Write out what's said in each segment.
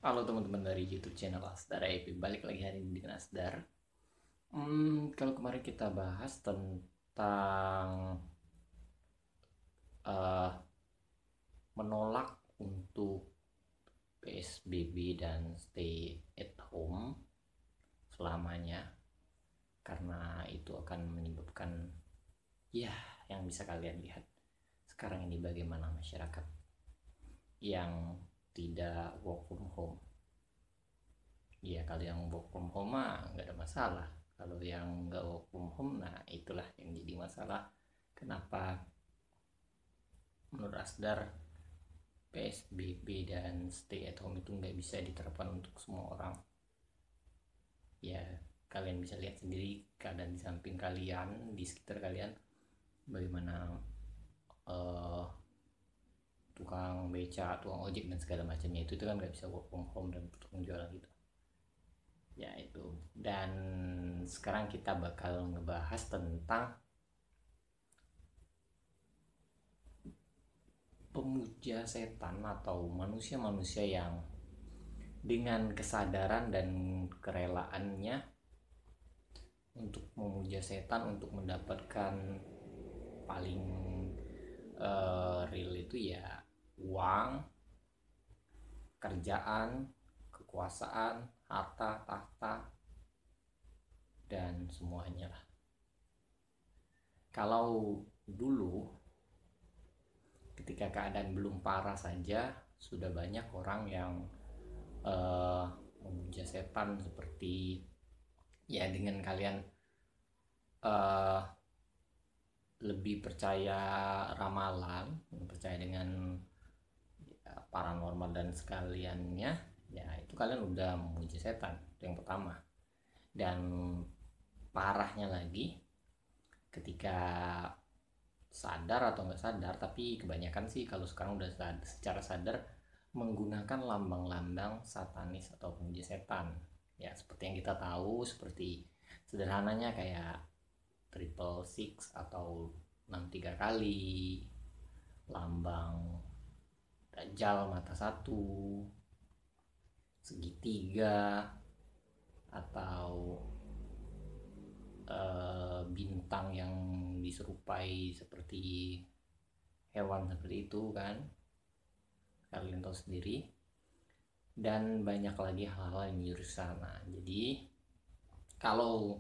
Halo teman-teman dari YouTube channel Asdar IP, balik lagi hari ini dengan Asdar. Kalau kemarin kita bahas tentang eh, menolak untuk PSBB dan stay at home selamanya, karena itu akan menyebabkan ya yang bisa kalian lihat sekarang ini bagaimana masyarakat yang tidak work from home. Iya, kalau yang work from home mah nggak ada masalah. Kalau yang nggak work from home, nah itulah yang jadi masalah. Kenapa menurut Asdar PSBB dan stay at home itu nggak bisa diterapkan untuk semua orang? Ya, kalian bisa lihat sendiri keadaan di samping kalian, di sekitar kalian, bagaimana eh, tukang beca, tukang ojek dan segala macamnya itu kan nggak bisa work from home dan tukang jualan gitu. Ya itu. Dan sekarang kita bakal ngebahas tentang pemuja setan atau manusia-manusia yang dengan kesadaran dan kerelaannya untuk memuja setan untuk mendapatkan paling real itu ya uang, kerjaan, kekuasaan, harta, tahta, dan semuanya lah. Kalau dulu ketika keadaan belum parah saja sudah banyak orang yang eh, memuja setan seperti ya dengan kalian eh, lebih percaya ramalan, percaya dengan ya, paranormal dan sekaliannya, ya itu kalian udah memuji setan. Itu yang pertama. Dan parahnya lagi ketika sadar atau nggak sadar, tapi kebanyakan sih kalau sekarang udah secara sadar menggunakan lambang-lambang satanis atau pemuja setan. Ya seperti yang kita tahu, seperti sederhananya kayak triple six atau 63 kali, lambang dajjal mata satu, segitiga, atau bintang yang diserupai seperti hewan seperti itu kan, kalian tahu sendiri. Dan banyak lagi hal-hal yang menyuruh sana. Jadi kalau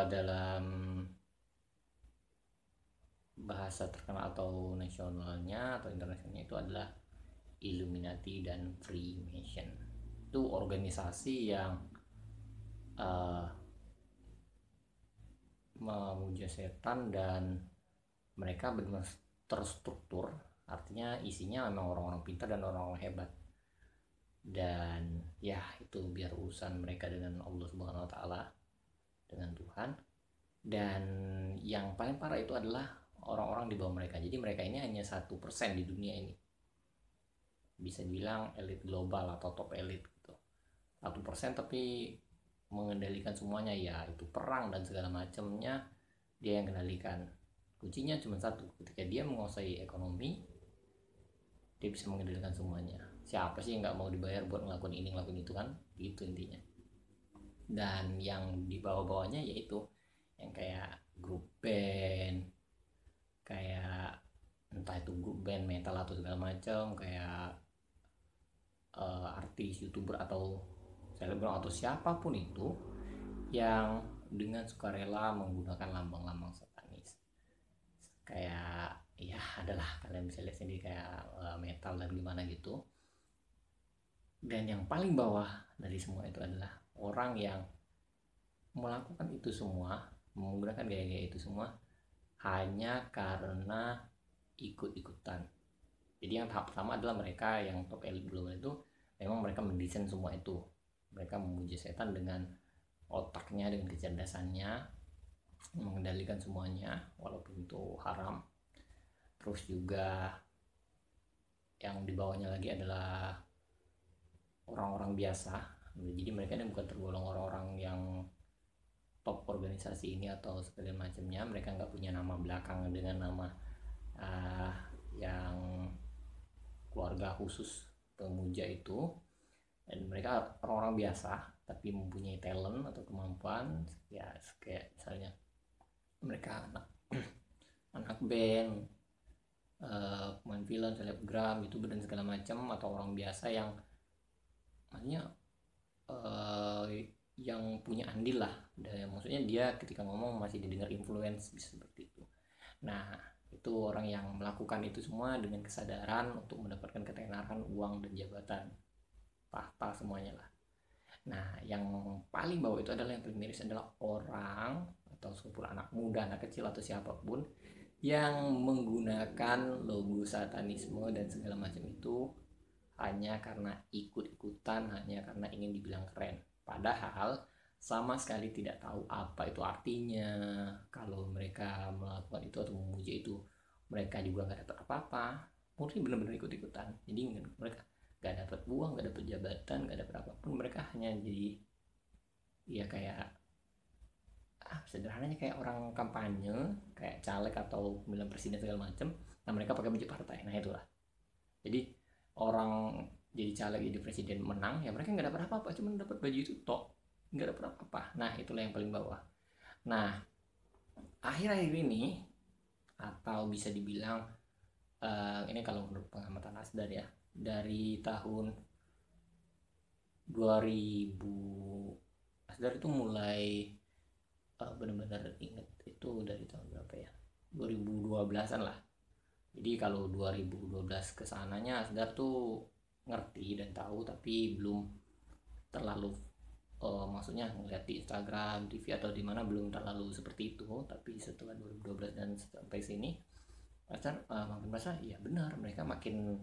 dalam bahasa terkenal atau nasionalnya atau internasionalnya itu adalah Illuminati dan Freemason. Itu organisasi yang uh, memuja setan dan mereka benar terstruktur, artinya isinya memang orang-orang pintar dan orang-orang hebat. Dan ya itu biar urusan mereka dengan Allah Subhanahu Wa Taala, dengan Tuhan. Dan yang paling parah itu adalah orang-orang di bawah mereka. Jadi mereka ini hanya 1% di dunia ini, bisa dibilang elit global atau top elit gitu. 1% tapi mengendalikan semuanya, ya itu perang dan segala macamnya dia yang kendalikan. Kuncinya cuma satu, ketika dia menguasai ekonomi dia bisa mengendalikan semuanya. Siapa sih yang nggak mau dibayar buat ngelakuin ini ngelakuin itu kan, gitu intinya. Dan yang di bawah-bawahnya yaitu yang kayak grup band, kayak entah itu grup band metal atau segala macam, kayak artis, youtuber atau selebgram atau siapapun itu yang dengan sukarela menggunakan lambang-lambang satanis. Kayak ya adalah kalian bisa lihat sendiri kayak metal dan gimana gitu. Dan yang paling bawah dari semua itu adalah orang yang melakukan itu semua, menggunakan gaya-gaya itu semua hanya karena ikut-ikutan. Jadi yang tahap pertama adalah mereka yang top elit global itu memang mereka mendesain semua itu. Mereka memuji setan dengan otaknya, dengan kecerdasannya, mengendalikan semuanya walaupun itu haram. Terus juga yang di bawahnya lagi adalah orang-orang biasa. Jadi mereka ini bukan tergolong orang-orang yang top organisasi ini atau segala macamnya. Mereka nggak punya nama belakang dengan nama uh, yang keluarga khusus pemuja itu. dan mereka orang-orang biasa tapi mempunyai talent atau kemampuan, ya kayak misalnya mereka anak anak band, pemain film, selebgram, youtuber dan segala macam, atau orang biasa yang maksudnya yang punya andil lah, dan maksudnya dia ketika ngomong masih didengar influence, bisa seperti itu. Nah, itu orang yang melakukan itu semua dengan kesadaran untuk mendapatkan ketenaran, uang dan jabatan, tahta, semuanya lah. Nah, yang paling bawah itu adalah, yang paling miris adalah orang atau sekumpulan anak muda, anak kecil atau siapapun yang menggunakan logo satanisme dan segala macam itu hanya karena ikut-ikutan, hanya karena ingin dibilang keren. Padahal sama sekali tidak tahu apa itu artinya. Kalau mereka melakukan itu atau memuji itu, mereka juga nggak dapat apa-apa. Mungkin benar-benar ikut-ikutan. Jadi mereka nggak dapat uang, nggak dapat jabatan, nggak dapat apapun. Mereka hanya jadi, ya kayak sederhananya kayak orang kampanye, kayak caleg atau pemilihan presiden segala macam. Nah, mereka pakai baju partai. Nah, itulah. Jadi orang jadi caleg, jadi presiden, menang, ya mereka nggak dapat apa-apa, cuma dapat baju itu tok, nggak dapat apa-apa. Nah, itulah yang paling bawah. Nah, akhir-akhir ini, atau bisa dibilang ini kalau menurut pengamatan Asdar ya, dari tahun 2000, Asdar itu mulai benar-benar inget itu dari tahun berapa ya, 2012-an lah. Jadi kalau 2012 kesananya Asdar tuh ngerti dan tahu, tapi belum terlalu maksudnya ngeliat di Instagram, TV atau di mana, belum terlalu seperti itu. Tapi setelah 2012 dan sampai sini, Asdar makin merasa ya benar, mereka makin,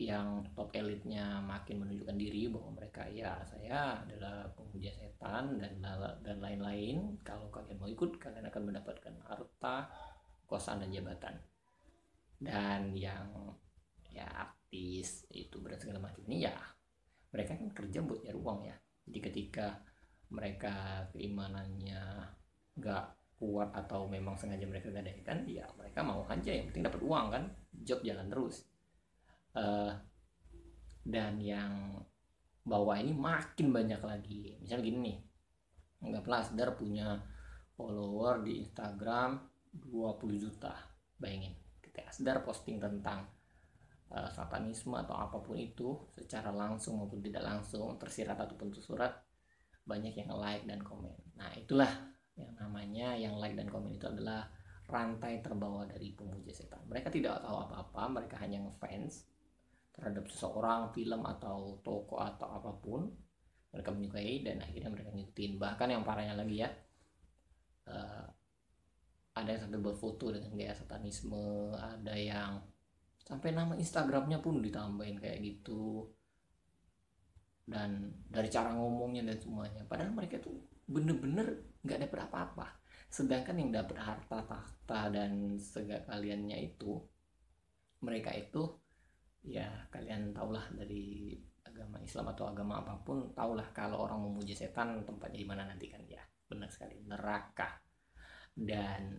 yang top elitnya makin menunjukkan diri bahwa mereka, ya saya adalah pemuja setan dan lain-lain. Kalau kalian mau ikut, kalian akan mendapatkan harta, kekuasaan dan jabatan. Dan yang ya artis itu berat segala macam ini, ya mereka kan kerja buat nyari uang ya. Jadi ketika mereka keimanannya nggak kuat atau memang sengaja mereka gadaikan, ya mereka mau aja, yang penting dapat uang kan, job jalan terus. Dan yang bawah ini makin banyak lagi. Misalnya gini nih, anggaplah Asdar punya follower di Instagram 20 juta. Bayangin, ketika Asdar posting tentang satanisme atau apapun itu, secara langsung maupun tidak langsung, tersirat ataupun tersurat, banyak yang like dan komen. Nah, itulah yang namanya, yang like dan komen itu adalah rantai terbawah dari pemuja setan. Mereka tidak tahu apa-apa, mereka hanya ngefans terhadap seseorang, film atau toko atau apapun. Mereka menyukai dan akhirnya mereka ngikutin. Bahkan yang parahnya lagi ya, ada yang sampai berfoto dengan gaya satanisme, ada yang sampai nama Instagramnya pun ditambahin kayak gitu, dan dari cara ngomongnya dan semuanya. Padahal mereka tuh bener-bener nggak dapet apa-apa, sedangkan yang dapet harta tahta dan segala-kaliannya itu, mereka itu, ya kalian tahulah dari agama Islam atau agama apapun, tahulah kalau orang memuji setan tempatnya di mana nanti kan, ya benar sekali, neraka. Dan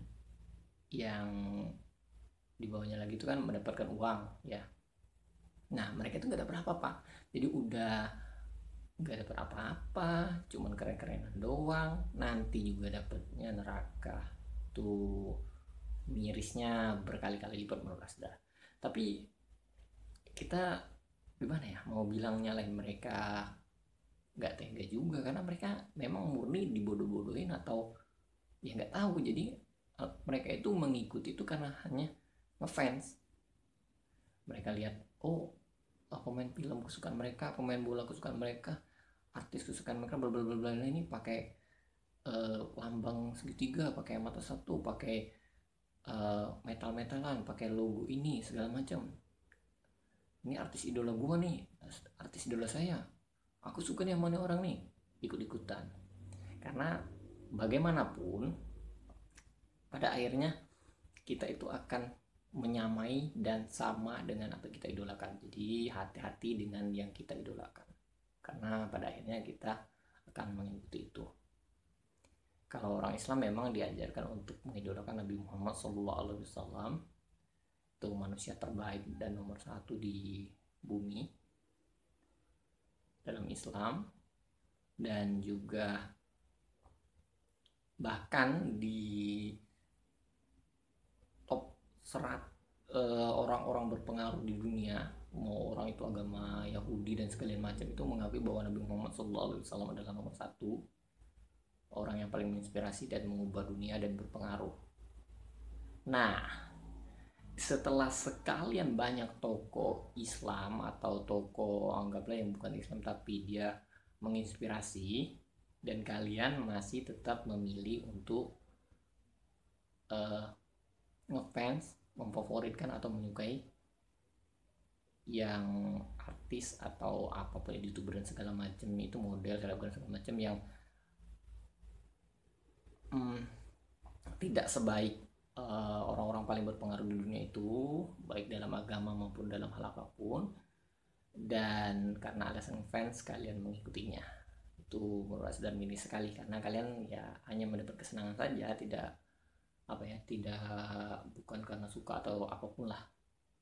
yang di bawahnya lagi itu kan mendapatkan uang ya. Nah, mereka itu nggak dapat apa-apa, jadi udah nggak dapat apa-apa, cuman keren-kerenan doang, nanti juga dapatnya neraka. Tuh mirisnya berkali-kali lipat menurut Asda. Tapi kita gimana ya, mau bilang nyalain mereka nggak tega juga, karena mereka memang murni dibodoh-bodohin atau ya nggak tahu. Jadi mereka itu mengikuti itu karena hanya ngefans. Mereka lihat, oh pemain film kesukaan mereka, pemain bola kesukaan mereka, artis kesukaan mereka, bla bla bla, ini pakai lambang segitiga, pakai mata satu, pakai metal-metalan, pakai logo ini segala macam. Ini artis idola gua nih, artis idola saya, aku suka nih sama orang nih, ikut-ikutan. Karena bagaimanapun pada akhirnya kita itu akan menyamai dan sama dengan apa kita idolakan. Jadi hati-hati dengan yang kita idolakan, karena pada akhirnya kita akan mengikuti itu. Kalau orang Islam memang diajarkan untuk mengidolakan Nabi Muhammad SAW, itu manusia terbaik dan nomor satu di bumi. Islam, dan juga bahkan di top 100 orang-orang berpengaruh di dunia, mau orang itu agama Yahudi dan sekalian macam, itu mengakui bahwa Nabi Muhammad SAW adalah nomor satu orang yang paling menginspirasi dan mengubah dunia dan berpengaruh. Nah, setelah sekalian banyak tokoh Islam atau tokoh anggaplah yang bukan Islam tapi dia menginspirasi, dan kalian masih tetap memilih untuk ngefans, memfavoritkan atau menyukai yang artis atau apapun, youtuber dan segala macam itu, model selebgram segala macam yang tidak sebaik orang-orang paling berpengaruh di dunia itu, baik dalam agama maupun dalam hal apapun, dan karena alasan fans kalian mengikutinya, itu meruas dan miris sekali, karena kalian ya hanya mendapat kesenangan saja, tidak bukan karena suka atau apapun lah,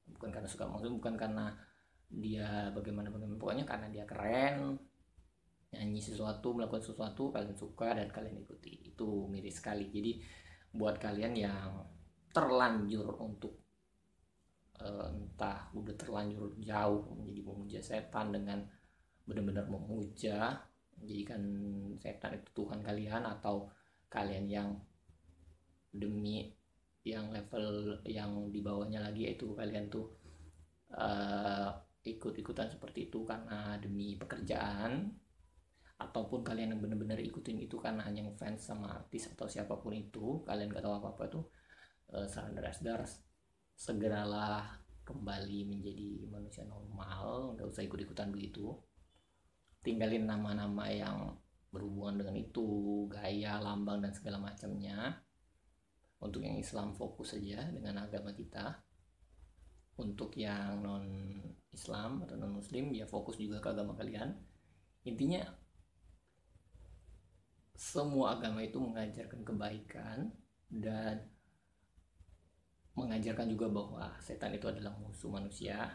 bukan karena suka, maksudnya bukan karena dia bagaimana, pokoknya karena dia keren, nyanyi sesuatu, melakukan sesuatu, kalian suka dan kalian ikuti. Itu miris sekali. Jadi buat kalian yang terlanjur untuk entah udah terlanjur jauh menjadi memuja setan dengan benar-benar memuja, menjadikan setan itu Tuhan kalian, atau kalian yang demi yang level yang di bawahnya lagi, yaitu kalian tuh ikut-ikutan seperti itu karena demi pekerjaan, ataupun kalian yang benar-benar ikutin itu karena hanya fans sama artis atau siapapun itu, kalian gak tahu apa-apa tuh, saran dar segeralah kembali menjadi manusia normal, gak usah ikut-ikutan begitu, tinggalin nama-nama yang berhubungan dengan itu, gaya, lambang dan segala macamnya. Untuk yang Islam fokus saja dengan agama kita, untuk yang non Islam atau non Muslim ya fokus juga ke agama kalian. Intinya semua agama itu mengajarkan kebaikan dan mengajarkan juga bahwa setan itu adalah musuh manusia.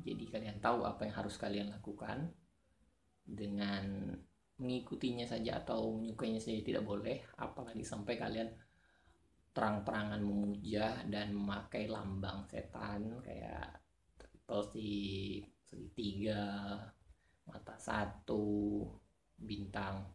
Jadi kalian tahu apa yang harus kalian lakukan. Dengan mengikutinya saja atau menyukainya saja tidak boleh, apalagi sampai kalian terang-terangan memuja dan memakai lambang setan kayak triple stick, segitiga, mata satu, bintang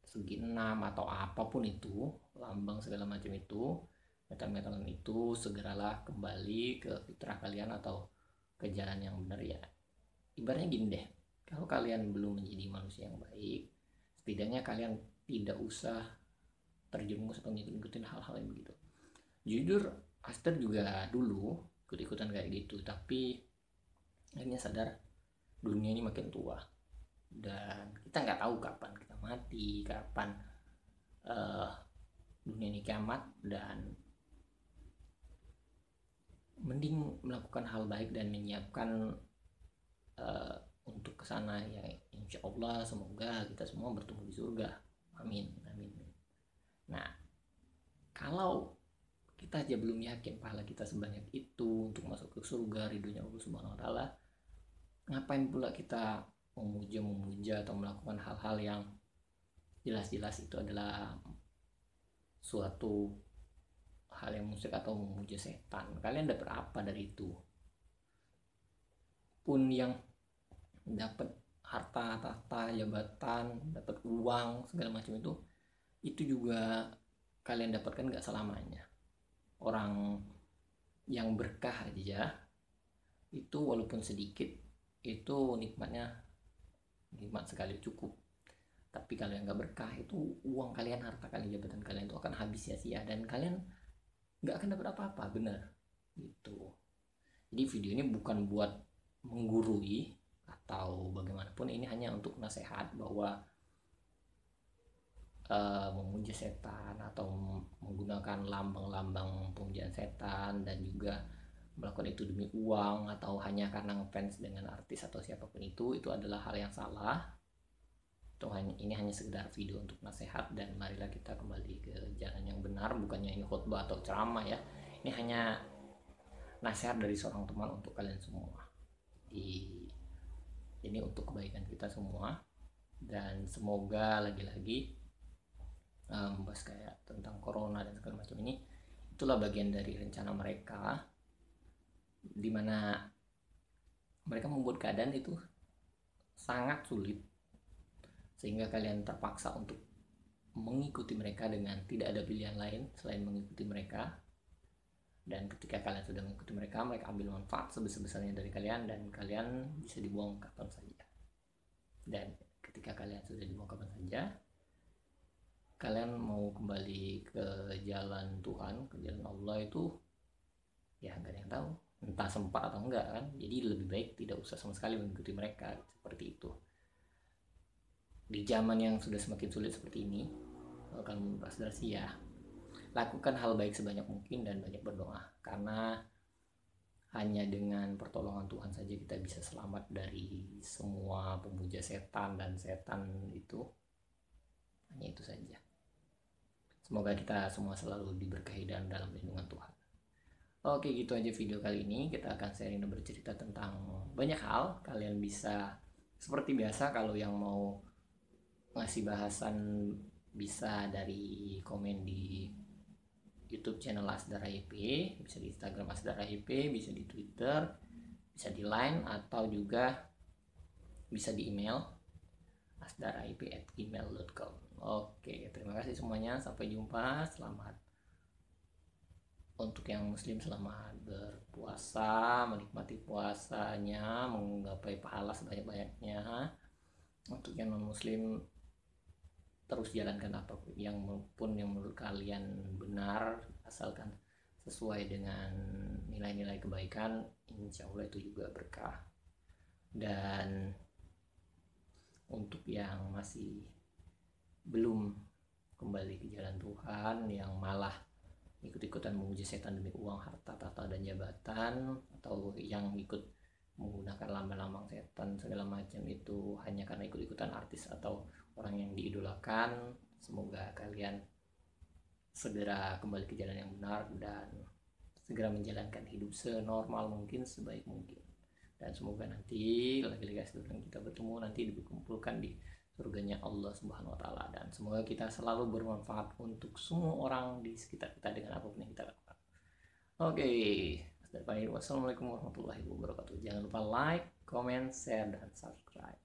segi 6 atau apapun itu, lambang segala macam itu, metal-metalan itu, segeralah kembali ke fitrah kalian atau ke jalan yang benar ya. Ibaratnya gini deh, kalau kalian belum menjadi manusia yang baik, setidaknya kalian tidak usah terjerumus atau ngikutin hal-hal yang begitu. Jujur, Aster juga dulu ikut-ikutan kayak gitu, tapi akhirnya sadar dunia ini makin tua dan kita nggak tahu kapan kita mati, kapan dunia ini kiamat, dan mending melakukan hal baik dan menyiapkan untuk kesana ya, insya Allah semoga kita semua bertemu di surga, amin amin. Nah, kalau kita aja belum yakin pahala kita sebanyak itu untuk masuk ke surga, ridhonya Allah Subhanahu wa taala, ngapain pula kita memuja atau melakukan hal-hal yang jelas-jelas itu adalah suatu hal yang musyrik atau memuja setan. Kalian dapat apa dari itu? Pun yang dapat harta, tahta, jabatan, dapat uang segala macam itu juga kalian dapatkan gak selamanya. Orang yang berkah aja itu walaupun sedikit itu nikmatnya nikmat sekali, cukup. Tapi kalau yang gak berkah itu uang kalian, harta kalian, jabatan kalian itu akan habis sia-sia dan kalian gak akan dapat apa-apa, benar gitu. Jadi video ini bukan buat menggurui atau bagaimanapun, ini hanya untuk nasihat bahwa memuja setan atau menggunakan lambang-lambang pemujaan setan dan juga melakukan itu demi uang atau hanya karena ngefans dengan artis atau siapapun itu adalah hal yang salah. Ini hanya sekedar video untuk nasihat, dan marilah kita kembali ke jalan yang benar. Bukannya ini khutbah atau ceramah ya, ini hanya nasihat dari seorang teman untuk kalian semua. ini untuk kebaikan kita semua. Dan semoga lagi-lagi membahas kayak tentang corona dan segala macam ini, itulah bagian dari rencana mereka, dimana mereka membuat keadaan itu sangat sulit sehingga kalian terpaksa untuk mengikuti mereka dengan tidak ada pilihan lain selain mengikuti mereka. Dan ketika kalian sudah mengikuti mereka, mereka ambil manfaat sebesar-besarnya dari kalian, dan kalian bisa dibuang kapan saja. Dan ketika kalian sudah dibuang kapan saja, kalian mau kembali ke jalan Tuhan, ke jalan Allah itu ya nggak ada yang tahu, entah sempat atau enggak kan. Jadi lebih baik tidak usah sama sekali mengikuti mereka, seperti itu. Di zaman yang sudah semakin sulit seperti ini, kalau menurut Pak Sudarsi ya, lakukan hal baik sebanyak mungkin dan banyak berdoa, karena hanya dengan pertolongan Tuhan saja kita bisa selamat dari semua pemuja setan, dan setan itu hanya itu saja. Semoga kita semua selalu diberkahi dan dalam lindungan Tuhan. Oke, gitu aja video kali ini. Kita akan sharing dan bercerita tentang banyak hal. Kalian bisa seperti biasa, kalau yang mau ngasih bahasan bisa dari komen di YouTube channel Asdara IP, bisa di Instagram Asdara IP, bisa di Twitter, bisa di Line, atau juga bisa di email asdaraip@gmail.com. Oke, terima kasih semuanya. Sampai jumpa. Selamat untuk yang muslim, selamat berpuasa, menikmati puasanya, menggapai pahala sebanyak-banyaknya. Untuk yang non muslim, terus jalankan apapun yang menurut kalian benar, asalkan sesuai dengan nilai-nilai kebaikan, insya Allah itu juga berkah. Dan untuk yang masih belum kembali ke jalan Tuhan, yang malah ikut-ikutan memuji setan demi uang, harta, tahta, dan jabatan, atau yang ikut menggunakan lambang-lambang setan segala macam itu hanya karena ikut-ikutan artis atau orang yang diidolakan, semoga kalian segera kembali ke jalan yang benar dan segera menjalankan hidup senormal mungkin, sebaik mungkin. Dan semoga nanti lagi-lagi sebelum kita bertemu nanti dikumpulkan di surganya Allah Subhanahu wa taala, dan semoga kita selalu bermanfaat untuk semua orang di sekitar kita dengan apapun yang kita lakukan. Oke, wassalamualaikum warahmatullahi wabarakatuh. Jangan lupa like, comment, share, dan subscribe.